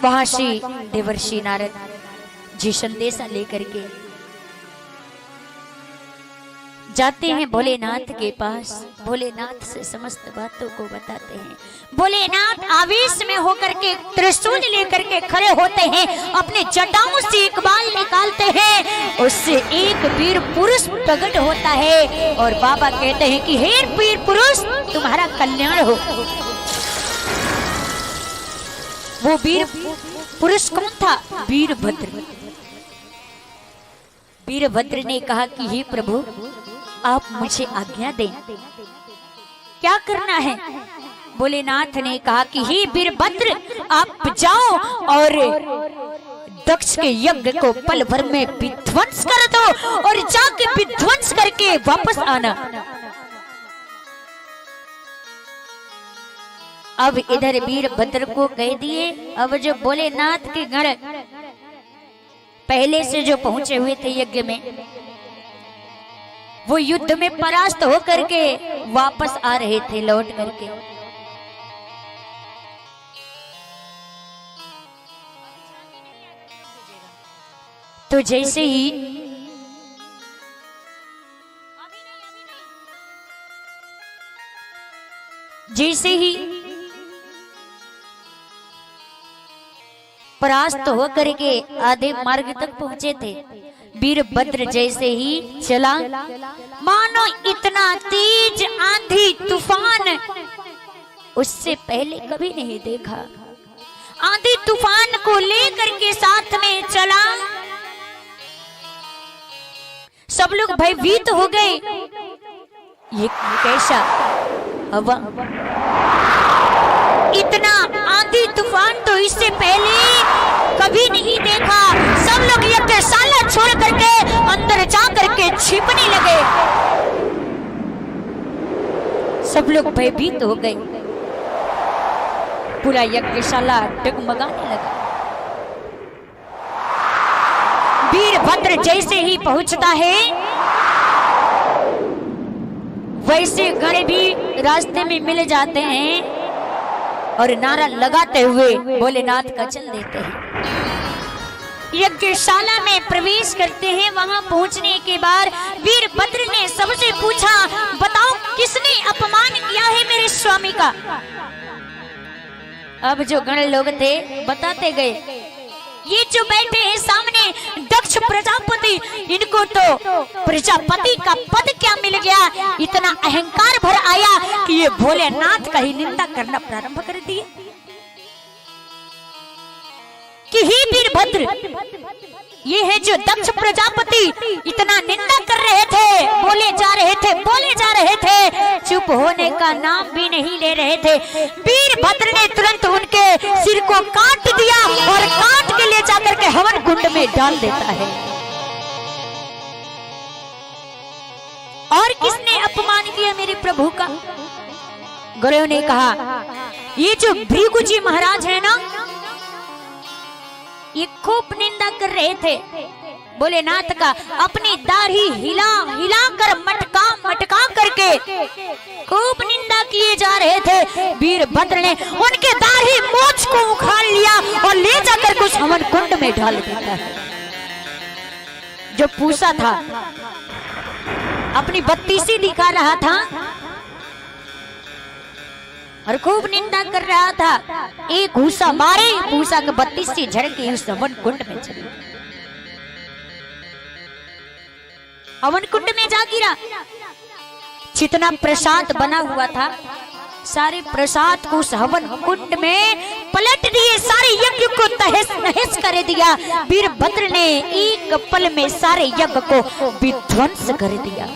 वहां श्री देवर्षि नारद जी संदेशा लेकर के जाते हैं भोलेनाथ के पास। भोलेनाथ से समस्त बातों को बताते हैं। भोलेनाथ आवेश में होकर के त्रिशूल लेकर के खड़े होते हैं, अपने जटाओं से एक बाल निकालते हैं, उससे एक वीर पुरुष प्रकट होता है और बाबा कहते हैं कि हे वीर पुरुष तुम्हारा कल्याण हो। वो वीर पुरुष कौन था? वीरभद्र। वीरभद्र ने कहा कि हे प्रभु आप मुझे आज्ञा दें, क्या करना है? भोलेनाथ ने कहा कि हे वीरभद्र आप जाओ और दक्ष के यज्ञ को पल भर में विध्वंस कर दो और जाके विध्वंस करके वापस आना। अब इधर वीरभद्र को कह दिए। अब जो भोलेनाथ के गण पहले से जो पहुंचे हुए थे यज्ञ में, वो युद्ध में परास्त होकर के वापस आ रहे थे लौट करके। तो जैसे ही परास्त होकर के आधे मार्ग तक पहुंचे थे, वीरभद्र जैसे ही चला, मानो इतना तेज आंधी तूफान उससे पहले कभी नहीं देखा। आंधी तूफान को लेकर के साथ में चला, सब लोग भयभीत हो गए। ये कैसा हवा, इतना आंधी तूफान तो इससे पहले कभी नहीं देखा। सब लोग यज्ञशाला छोड़ करके अंदर जा करके छिपने लगे। सब लोग भयभीत हो गए। पूरा यज्ञशाला डगमगाने लगा। वीरभद्र जैसे ही पहुंचता है, वैसे गण भी रास्ते में मिल जाते हैं और नारा लगाते हुए भोलेनाथ का चल देते हैं। यज्ञशाला में प्रवेश करते हैं। वहां पहुंचने के बाद वीरभद्र ने सबसे पूछा, बताओ किसने अपमान किया है मेरे स्वामी का? अब जो गण लोग थे बताते गए। ये जो बैठे हैं सामने दक्ष प्रजापति, इनको तो प्रजापति का पद क्या मिल गया, इतना अहंकार भर आया कि ये भोलेनाथ का ही निंदा करना प्रारंभ कर दिए कि हे वीरभद्र, ये है जो दक्ष प्रजापति इतना निंदा कर रहे थे, बोले जा रहे थे, चुप होने का नाम भी नहीं ले रहे थे। वीरभद्र ने तुरंत उनके सिर को काट दिया और काट के ले जाकर के हवन कुंड में डाल देता है। और किसने अपमान किया मेरे प्रभु का? गुरुओं ने कहा, ये जो भृगु जी महाराज है ना, ये खूब निंदा कर रहे थे भोलेनाथ का। अपनी दाढ़ी हिला हिला कर मटका करके खूब निंदा किए जा रहे थे। वीरभद्र ने उनके दाढ़ी मूंछ को उखाड़ लिया और ले जाकर कुछ हवन कुंड में डाल देता है। जो पूछा था, अपनी बत्तीसी दिखा रहा था और खूब निंदा कर रहा था, एक घूसा मारे, घूसा के 32 झड़के उस हवन कुंड में चली। हवन कुंड में जा गिरा। जितना प्रसाद बना हुआ था, सारे प्रसाद को उस हवन कुंड में पलट दिए, सारे यज्ञ को तहस नहस कर दिया। वीरभद्र ने एक पल में सारे यज्ञ को विध्वंस कर दिया।